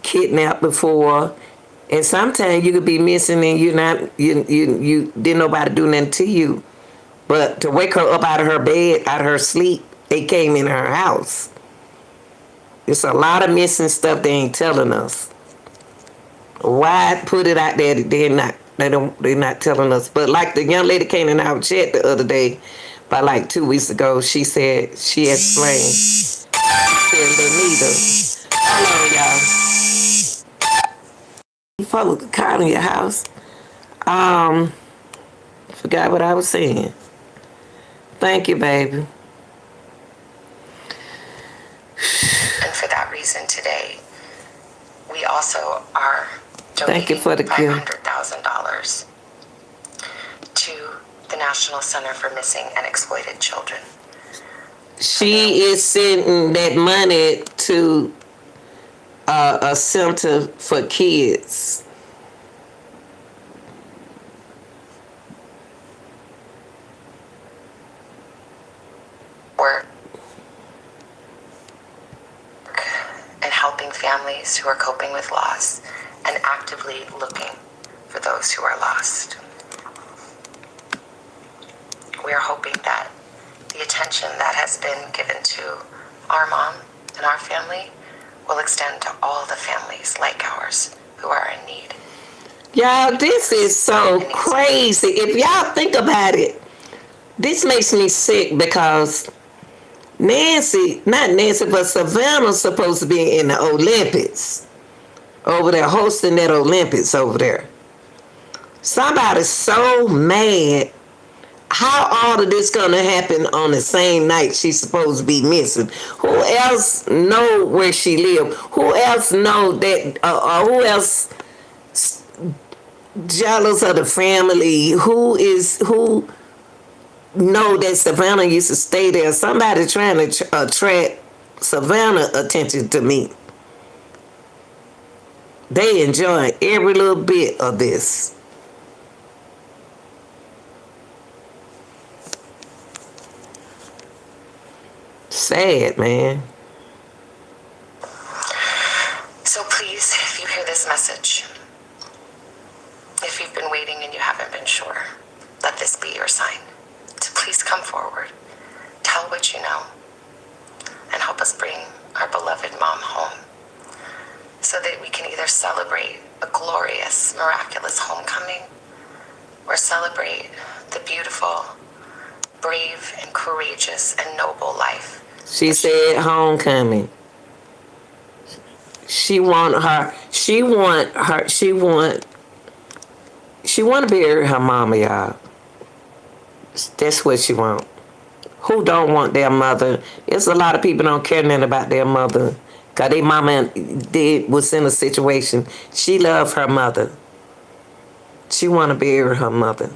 kidnapped before, and sometimes you could be missing and you didn't nobody do nothing to you, but to wake her up out of her bed, out of her sleep, they came in her house. It's a lot of missing stuff they ain't telling us. Why put it out there that they're not telling us? But like the young lady came in our chat the other day, But like 2 weeks ago, she said, she explained, said, Lenita, hold on, y'all. You folks calling your house. Forgot what I was saying. Thank you, baby. And for that reason today, we also are Thank you donating for the gift. $500,000 to the National Center for Missing and Exploited Children. She is sending that money to a center for kids. Work and helping families who are coping with loss and actively looking for those who are lost. We are hoping that the attention that has been given to our mom and our family will extend to all the families like ours who are in need. Y'all, this is so crazy. If y'all think about it, this makes me sick because not Nancy, but Savannah's supposed to be in the Olympics. Over there, hosting that Olympics over there. Somebody's so mad. How all of this gonna happen on the same night she's supposed to be missing? Who else know where she live? Who else know that? Who else jealous of the family? Who know that Savannah used to stay there? Somebody trying to attract Savannah attention to me. They enjoy every little bit of this. Sad, man. So please, if you hear this message, if you've been waiting and you haven't been sure, let this be your sign to please come forward, tell what you know, and help us bring our beloved mom home so that we can either celebrate a glorious, miraculous homecoming or celebrate the beautiful, brave, and courageous and noble life. She said homecoming. She want to bury her mama, y'all. That's what she want. Who don't want their mother? There's a lot of people don't care nothing about their mother. Cause their mama was in a situation. She loved her mother. She want to bury her mother.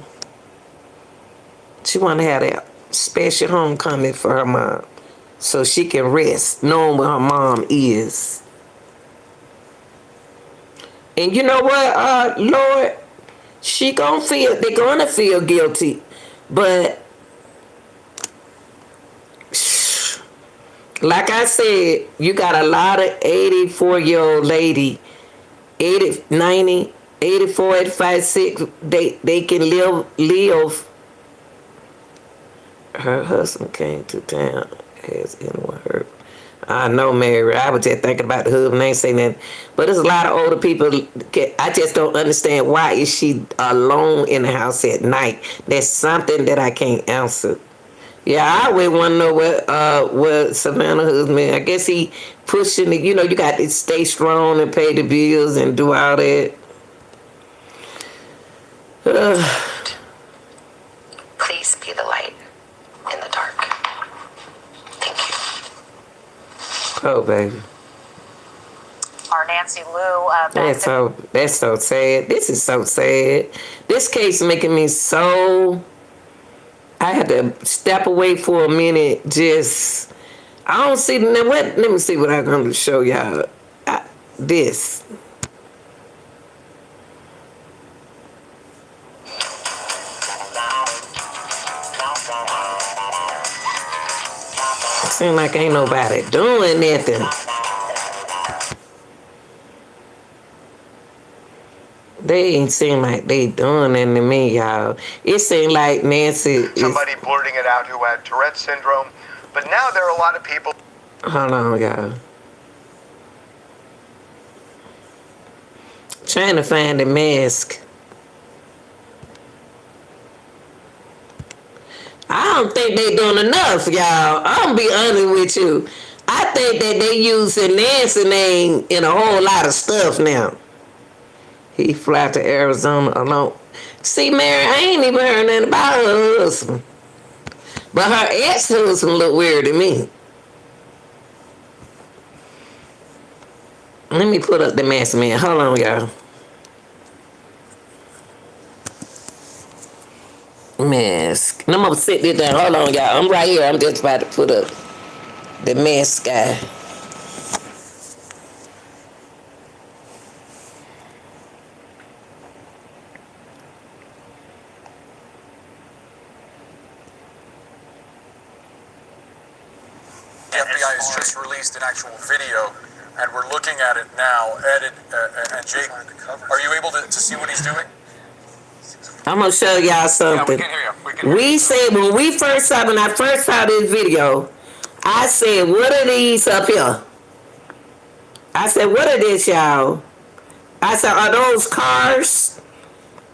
She want to have that special homecoming for her mom, so she can rest knowing where her mom is. And you know what, Lord, they're gonna feel guilty, but like I said, you got a lot of 84-year-old lady, 80, 90, 84, 85, 6, they can live. Her husband came to town. Has anyone heard? I know, Mary. I was just thinking about the husband. I ain't saying that. But there's a lot of older people. I just don't understand why is she alone in the house at night. That's something that I can't answer. Yeah, I always want to know what Savannah's husband. I guess he pushing it. You know, you got to stay strong and pay the bills and do all that. Please be the light in the dark. Thank you. Oh, baby. Our Nancy Lou. That's so sad. This is so sad. This case making me so. I had to step away for a minute. Just I don't see what. Let me see what I'm going to show y'all. This. Seem like ain't nobody doing nothing. They ain't seem like they doing anything to me, y'all. It seemed like Nancy somebody blurting it out who had Tourette's syndrome. But now there are a lot of people. Hold on, y'all. Trying to find the mask. I don't think they doing enough, y'all. I'm gonna be honest with you. I think that they using Nancy name in a whole lot of stuff now. He fly to Arizona alone. See, Mary, I ain't even heard nothing about her husband. But her ex-husband look weird to me. Let me put up the mask, man. Hold on, y'all. Mask. I'm gonna sit this down. Hold on, y'all. I'm right here. I'm just about to put up the mask guy. The FBI has just released an actual video, and we're looking at it now. Ed and Jake, are you able to see what he's doing? I'm gonna show y'all Yeah, we something. can hear you. We can hear We you. said when I first saw this video, I said, what are these up here? I said, what are this, y'all? I said, are those cars?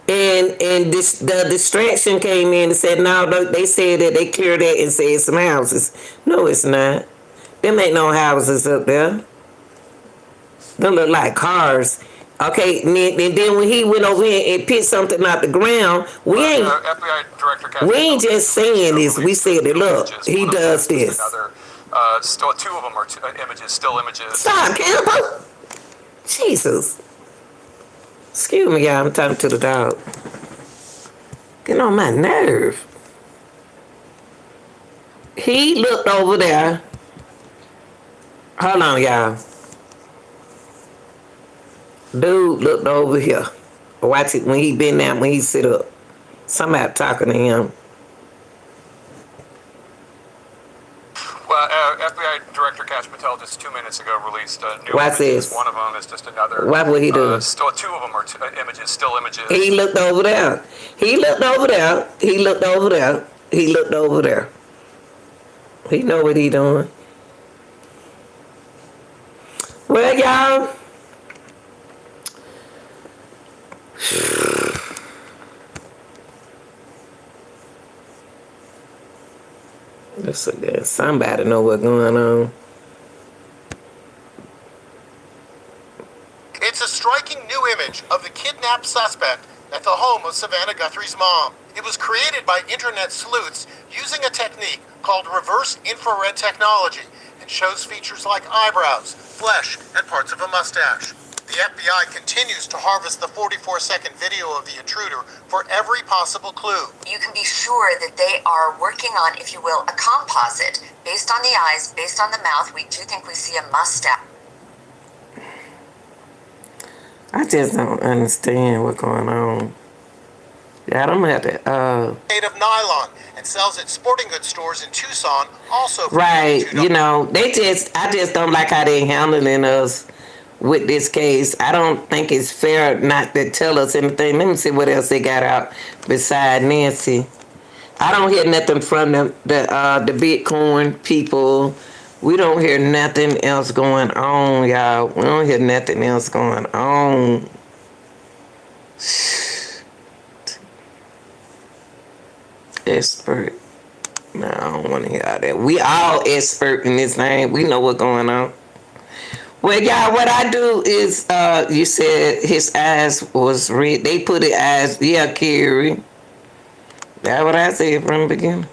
And the distraction came in and said, no, they said that they cleared that and said some houses. No, it's not. Them ain't no houses up there. Them look like cars. Okay, and then when he went over here and picked something out the ground, we ain't FBI Director Kathy, we ain't just saying this. We said it. Look, he One of does them is this. Another, still, two of them are images, still images. Stop, Campbell. Jesus. Excuse me, y'all. I'm talking to the dog. Get on my nerve. He looked over there. Hold on, y'all. Dude looked over here. Watch it when he been down, when he sit up. Somebody talking to him. Well, FBI Director Kash Patel just 2 minutes ago released new Watch images. this. One of them is just another. What would he do? Still, two of them are images, still images. He looked over there. He looked over there. He looked over there. He looked over there. He know what he doing. Well, y'all. Listen, somebody know what's going on. It's a striking new image of the kidnapped suspect at the home of Savannah Guthrie's mom. It was created by internet sleuths using a technique called reverse infrared technology and shows features like eyebrows, flesh, and parts of a mustache. The FBI continues to harvest the 44-second video of the intruder for every possible clue. You can be sure that they are working on, if you will, a composite. Based on the eyes, based on the mouth, we do think we see a mustache. I just don't understand what's going on. Yeah, I don't have to, Made of nylon and sells at sporting goods stores in Tucson, also for right, $2. you know, I just don't like how they handling us with this case. I don't think it's fair not to tell us anything. Let me see what else they got out beside Nancy. I don't hear nothing from the Bitcoin people. We don't hear nothing else going on, y'all. We don't hear nothing else going on. Expert. No, I don't want to hear all that. We all expert in this thing. We know what's going on. Well, y'all, what I do is, you said his eyes was red. They put it eyes, yeah, Carrie. That's what I said from the beginning.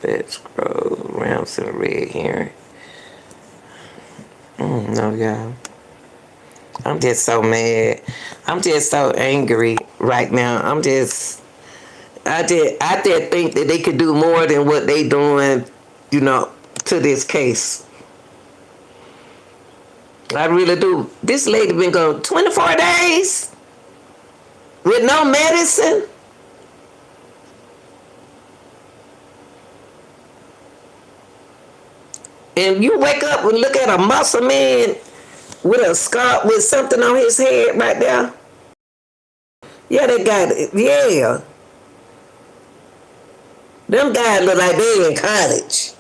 Let's scroll around to the red here. No, y'all. I'm just so mad. I'm just so angry right now. I just think that they could do more than what they doing, you know, to this case. I really do. This lady been gone 24 days with no medicine. And you wake up and look at a muscle man with a scarf, with something on his head right there. Yeah, they got it. Yeah. Them guys look like they in college.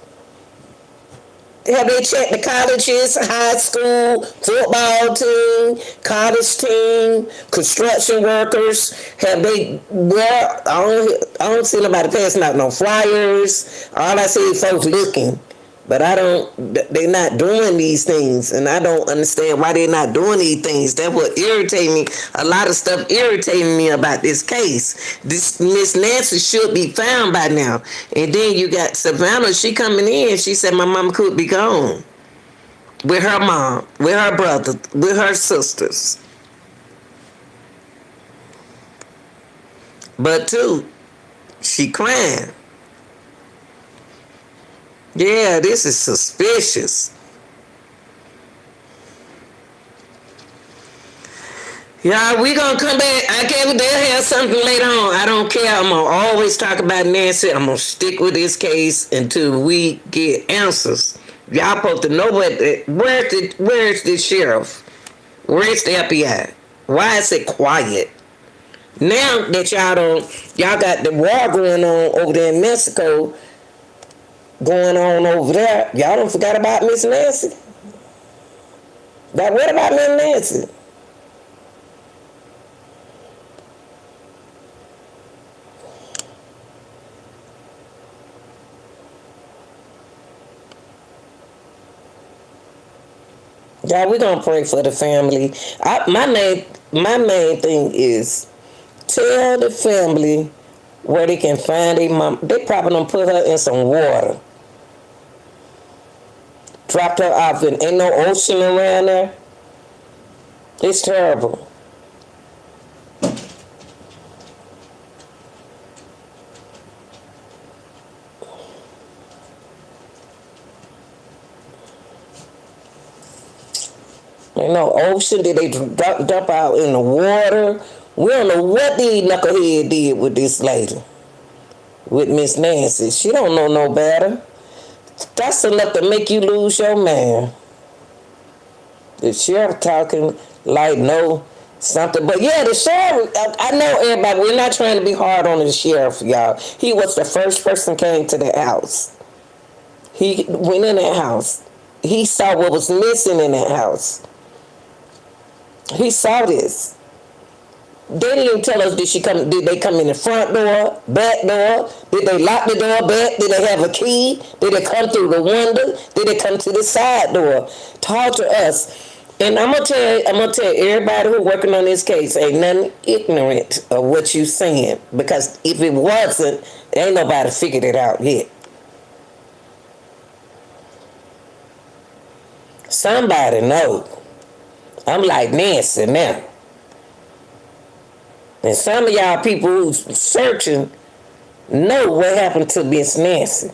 Have they checked the colleges, high school, football team, college team, construction workers? Have they, well, I don't see nobody passing out no flyers. All I see is folks looking. But they're not doing these things, and I don't understand why they're not doing these things. That's what irritates me. A lot of stuff irritating me about this case. This Miss Nancy should be found by now. And then you got Savannah, she coming in, she said my mom could be gone. With her mom, with her brother, with her sisters. But too, she crying. Yeah, this is suspicious. Yeah, we gonna come back. I can't. They'll have something later on. I don't care. I'm gonna always talk about Nancy. I'm gonna stick with this case until we get answers. Y'all supposed to know where's the sheriff? Where's the FBI? Why is it quiet? Now that y'all got the war going on over there in Mexico. Going on over there, y'all don't forgot about Miss Nancy. Now what about Miss Nancy? Y'all, we gonna pray for the family. My main thing is tell the family where they can find their mom. They probably done put her in some water. Dropped her off and ain't no ocean around there. It's terrible. Ain't no ocean. Did they dump out in the water? We don't know what these knucklehead did with this lady. With Miss Nancy. She don't know no better. That's enough to make you lose your man. The sheriff talking like no something. But yeah, the sheriff, I know everybody, we're not trying to be hard on the sheriff, y'all. He was the first person came to the house. He went in that house. He saw what was missing in that house. He saw this. They didn't even tell us did they come in the front door, back door? Did they lock the door back? Did they have a key? Did they come through the window? Did they come to the side door? Talk to us. And I'm gonna tell everybody who's working on this case ain't nothing ignorant of what you saying. Because if it wasn't, ain't nobody figured it out yet. Somebody know. I'm like Nancy now. And some of y'all people who's searching know what happened to Miss Nancy.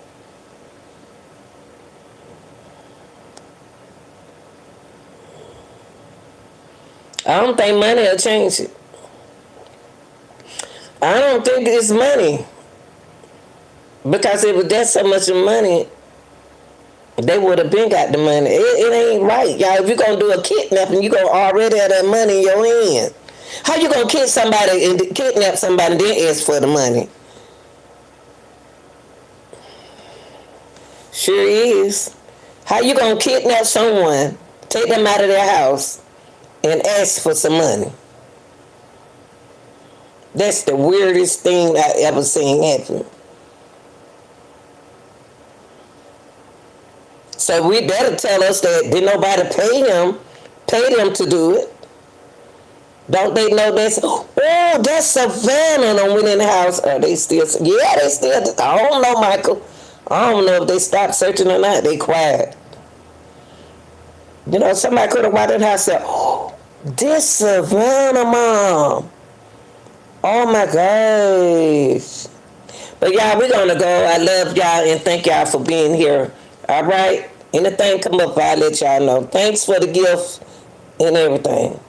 I don't think money will change it. I don't think it's money. Because if that's so much money, they would have been got the money. It ain't right, y'all. If you're going to do a kidnapping, you're going to already have that money in your hand. How you going to kidnap somebody and then ask for the money? Sure is. How you going to kidnap someone, take them out of their house, and ask for some money? That's the weirdest thing I ever seen happen. So we better tell us that did nobody pay them to do it. Don't they know that's, oh, that's Savannah and went in the house. Are they still, yeah, they still, I don't know, Michael. I don't know if they stopped searching or not. They quiet. You know, somebody could have walked in the house and said, oh, this Savannah mom. Oh my gosh. But y'all, we're going to go. I love y'all and thank y'all for being here. All right? Anything come up, I'll let y'all know. Thanks for the gift and everything.